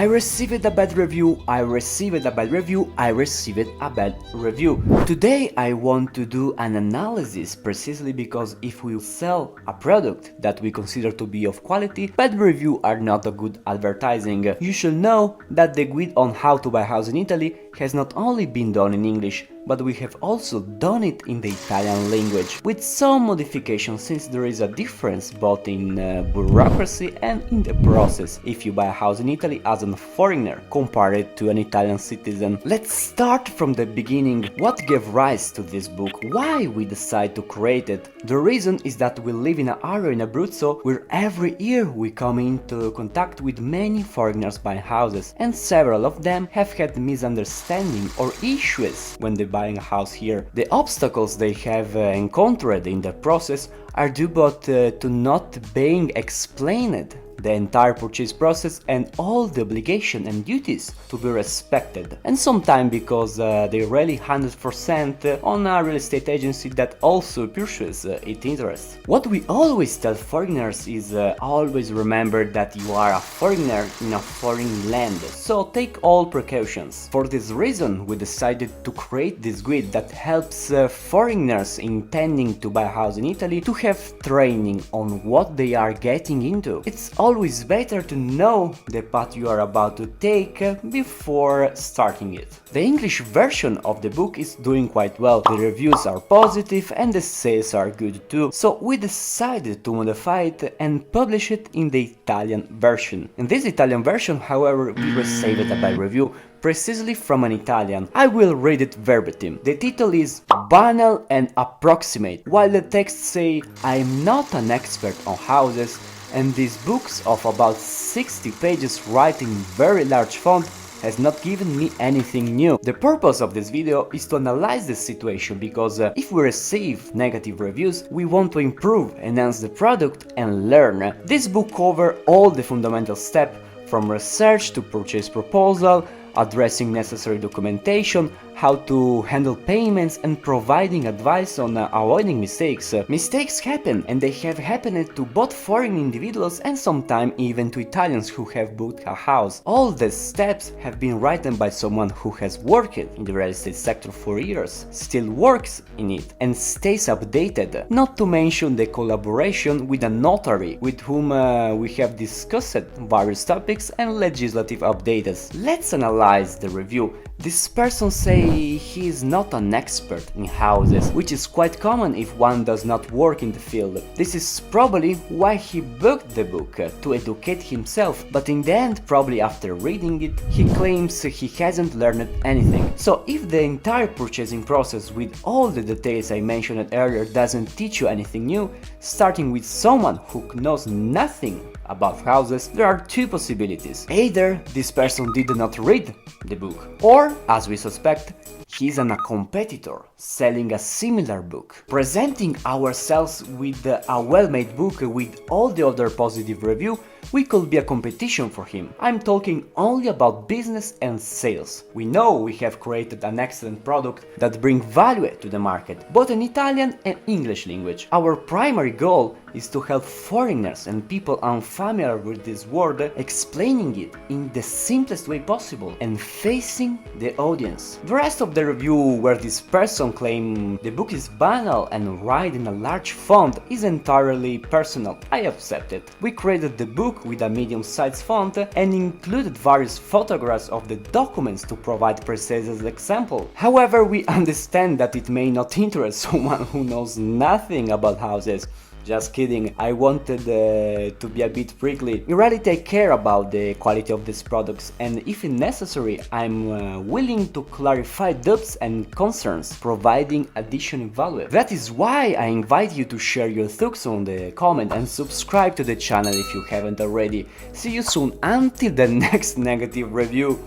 I received a bad review, I received a bad review, I received a bad review. Today I want to do an analysis precisely because if we sell a product that we consider to be of quality, bad reviews are not a good advertising. You should know that the guide on how to buy a house in Italy has not only been done in English, but we have also done it in the Italian language, with some modifications since there is a difference both in bureaucracy and in the process if you buy a house in Italy as a foreigner compared to an Italian citizen. Let's start from the beginning. What gave rise to this book? Why we decided to create it? The reason is that we live in an area in Abruzzo where every year we come into contact with many foreigners buying houses, and several of them have had misunderstanding or issues when they buying a house here. The obstacles they have encountered in the process are due both to not being explained the entire purchase process and all the obligations and duties to be respected, and sometimes because they rely 100% on a real estate agency that also pursues its interests. What we always tell foreigners is always remember that you are a foreigner in a foreign land, so take all precautions. For this reason we decided to create this guide that helps foreigners intending to buy a house in Italy to have training on what they are getting into. It's always better to know the path you are about to take before starting it. The English version of the book is doing quite well, the reviews are positive and the sales are good too, so we decided to modify it and publish it in the Italian version. In this Italian version, however, we received a bad review, precisely from an Italian. I will read it verbatim. The title is banal and approximate, while the texts say I'm not an expert on houses, and these books of about 60 pages written in very large font has not given me anything new. The purpose of this video is to analyze the situation because if we receive negative reviews, we want to improve, enhance the product and learn. This book covers all the fundamental steps from research to purchase proposal, addressing necessary documentation, how to handle payments and providing advice on avoiding mistakes. Mistakes happen, and they have happened to both foreign individuals and sometimes even to Italians who have bought a house. All the steps have been written by someone who has worked in the real estate sector for years, still works in it and stays updated, not to mention the collaboration with a notary with whom we have discussed various topics and legislative updates. Let's analyze the review. This person say he is not an expert in houses, which is quite common if one does not work in the field. This is probably why he booked the book, to educate himself, but in the end, probably after reading it, he claims he hasn't learned anything. So if the entire purchasing process with all the details I mentioned earlier doesn't teach you anything new, starting with someone who knows nothing about houses, there are two possibilities. Either this person did not read the book, or, as we suspect, he's a competitor selling a similar book. Presenting ourselves with a well-made book with all the other positive reviews, we could be a competition for him. I'm talking only about business and sales. We know we have created an excellent product that brings value to the market, both in Italian and English language. Our primary goal is to help foreigners and people unfamiliar with this word explaining it in the simplest way possible and facing the audience. The rest of the review, where this person claims the book is banal and write in a large font, is entirely personal. I accept it. We created the book with a medium-sized font and included various photographs of the documents to provide precise example. However, we understand that it may not interest someone who knows nothing about houses. Just kidding, I wanted to be a bit prickly. I really take care about the quality of these products, and if necessary, I'm willing to clarify doubts and concerns, providing additional value. That is why I invite you to share your thoughts on the comment and subscribe to the channel if you haven't already. See you soon until the next negative review.